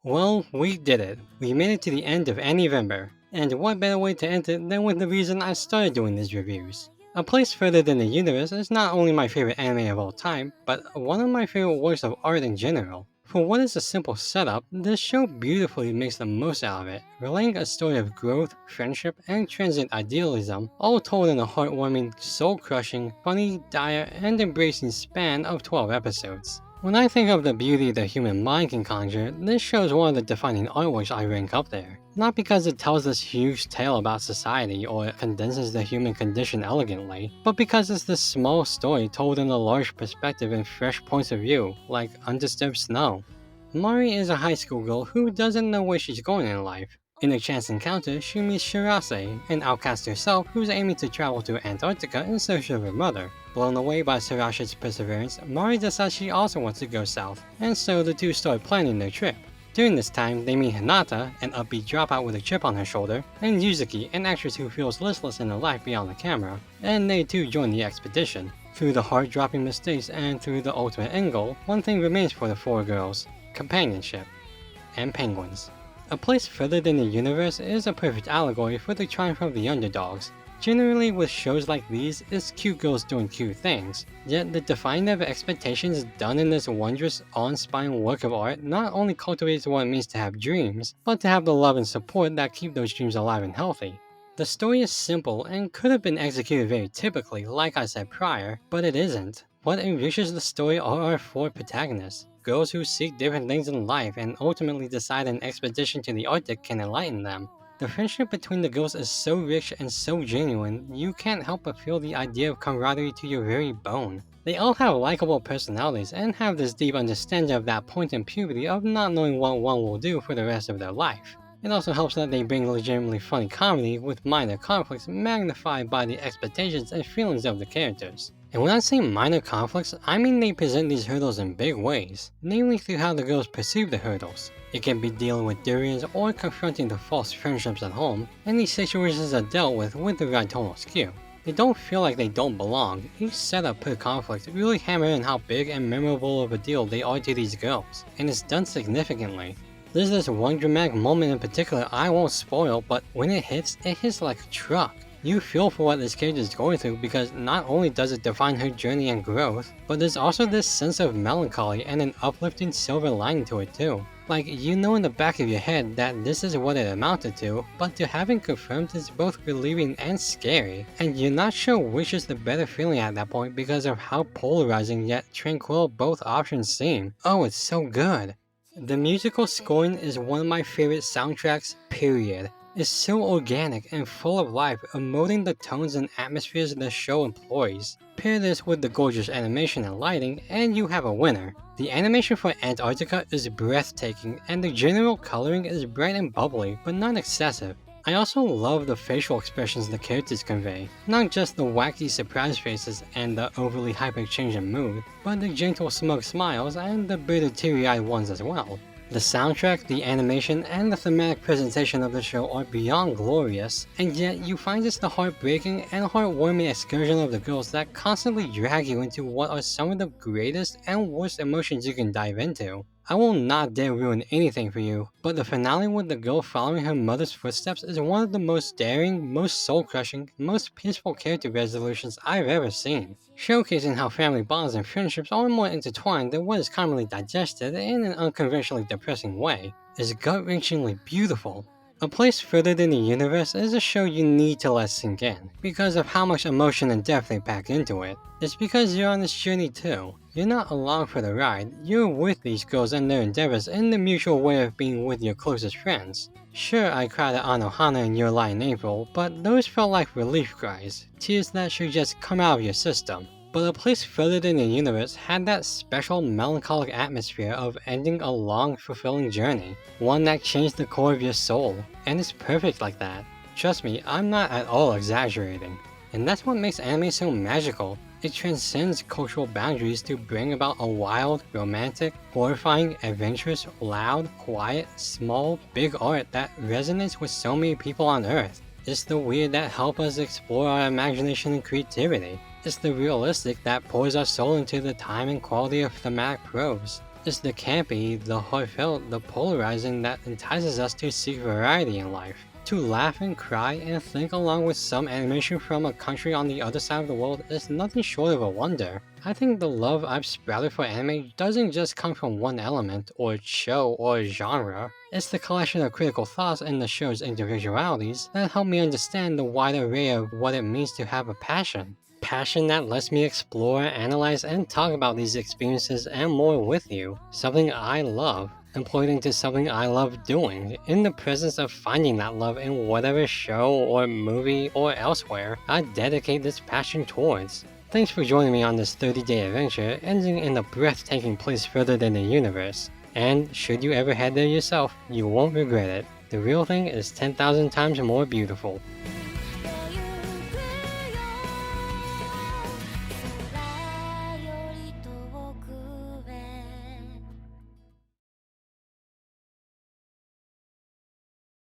Well, we did it. We made it to the end of Ani-vember. And what better way to end it than with the reason I started doing these reviews. A Place Further Than the Universe is not only my favorite anime of all time, but one of my favorite works of art in general. For what is a simple setup, this show beautifully makes the most out of it, relaying a story of growth, friendship, and transient idealism, all told in a heartwarming, soul-crushing, funny, dire, and embracing span of 12 episodes. When I think of the beauty the human mind can conjure, this show is one of the defining artworks I rank up there. Not because it tells this huge tale about society or condenses the human condition elegantly, but because it's this small story told in a large perspective and fresh points of view, like undisturbed snow. Mari is a high school girl who doesn't know where she's going in life. In a chance encounter, she meets Shirase, an outcast herself who's aiming to travel to Antarctica in search of her mother. Blown away by Shirase's perseverance, Mari decides she also wants to go south, and so the two start planning their trip. During this time, they meet Hinata, an upbeat dropout with a chip on her shoulder, and Yuzuki, an actress who feels listless in her life beyond the camera, and they too join the expedition. Through the heart-dropping mistakes and through the ultimate end goal, one thing remains for the four girls: companionship and penguins. A Place Further Than the Universe is a perfect allegory for the triumph of the underdogs. Generally with shows like these, it's cute girls doing cute things, yet the defying of expectations done in this wondrous, awe-inspiring work of art not only cultivates what it means to have dreams, but to have the love and support that keep those dreams alive and healthy. The story is simple and could have been executed very typically, like I said prior, but it isn't. What enriches the story are our four protagonists, girls who seek different things in life and ultimately decide an expedition to the Arctic can enlighten them. The friendship between the girls is so rich and so genuine, you can't help but feel the idea of camaraderie to your very bone. They all have likable personalities and have this deep understanding of that point in puberty of not knowing what one will do for the rest of their life. It also helps that they bring legitimately funny comedy with minor conflicts magnified by the expectations and feelings of the characters. And when I say minor conflicts, I mean they present these hurdles in big ways, namely through how the girls perceive the hurdles. It can be dealing with durians or confronting the false friendships at home, and these situations are dealt with the right tonal skew. They don't feel like they don't belong. Each setup per conflict really hammer in how big and memorable of a deal they are to these girls, and it's done significantly. There's this one dramatic moment in particular I won't spoil, but when it hits like a truck. You feel for what this character is going through because not only does it define her journey and growth, but there's also this sense of melancholy and an uplifting silver lining to it too. Like, you know in the back of your head that this is what it amounted to, but to have it confirmed is both relieving and scary, and you're not sure which is the better feeling at that point because of how polarizing yet tranquil both options seem. Oh, it's so good. The musical scoring is one of my favorite soundtracks, period. It's so organic and full of life, emoting the tones and atmospheres the show employs. Pair this with the gorgeous animation and lighting, and you have a winner. The animation for Antarctica is breathtaking, and the general coloring is bright and bubbly, but not excessive. I also love the facial expressions the characters convey, not just the wacky surprise faces and the overly hyper change in mood, but the gentle smug smiles and the bitter teary-eyed ones as well. The soundtrack, the animation, and the thematic presentation of the show are beyond glorious, and yet you find it's the heartbreaking and heartwarming excursion of the girls that constantly drag you into what are some of the greatest and worst emotions you can dive into. I will not dare ruin anything for you, but the finale with the girl following her mother's footsteps is one of the most daring, most soul-crushing, most peaceful character resolutions I've ever seen, showcasing how family bonds and friendships are more intertwined than what is commonly digested in an unconventionally depressing way, is gut-wrenchingly beautiful. A Place Further Than the Universe is a show you need to let sink in, because of how much emotion and depth they pack into it. It's because you're on this journey too. You're not along for the ride, you're with these girls and their endeavors in the mutual way of being with your closest friends. Sure, I cried at Anohana and Your Lie in April, but those felt like relief cries, tears that should just come out of your system. But A Place Further Than the Universe had that special melancholic atmosphere of ending a long, fulfilling journey, one that changed the core of your soul, and it's perfect like that. Trust me, I'm not at all exaggerating. And that's what makes anime so magical. It transcends cultural boundaries to bring about a wild, romantic, horrifying, adventurous, loud, quiet, small, big art that resonates with so many people on Earth. It's the weird that help us explore our imagination and creativity. It's the realistic that pours our soul into the time and quality of thematic prose. It's the campy, the heartfelt, the polarizing that entices us to seek variety in life. To laugh and cry and think along with some animation from a country on the other side of the world is nothing short of a wonder. I think the love I've sprouted for anime doesn't just come from one element, or show, or genre. It's the collection of critical thoughts and the show's individualities that help me understand the wide array of what it means to have a passion. Passion that lets me explore, analyze, and talk about these experiences and more with you. Something I love, employed into something I love doing, in the presence of finding that love in whatever show or movie or elsewhere I dedicate this passion towards. Thanks for joining me on this 30-day adventure, ending in a breathtaking place further than the universe. And should you ever head there yourself, you won't regret it. The real thing is 10,000 times more beautiful.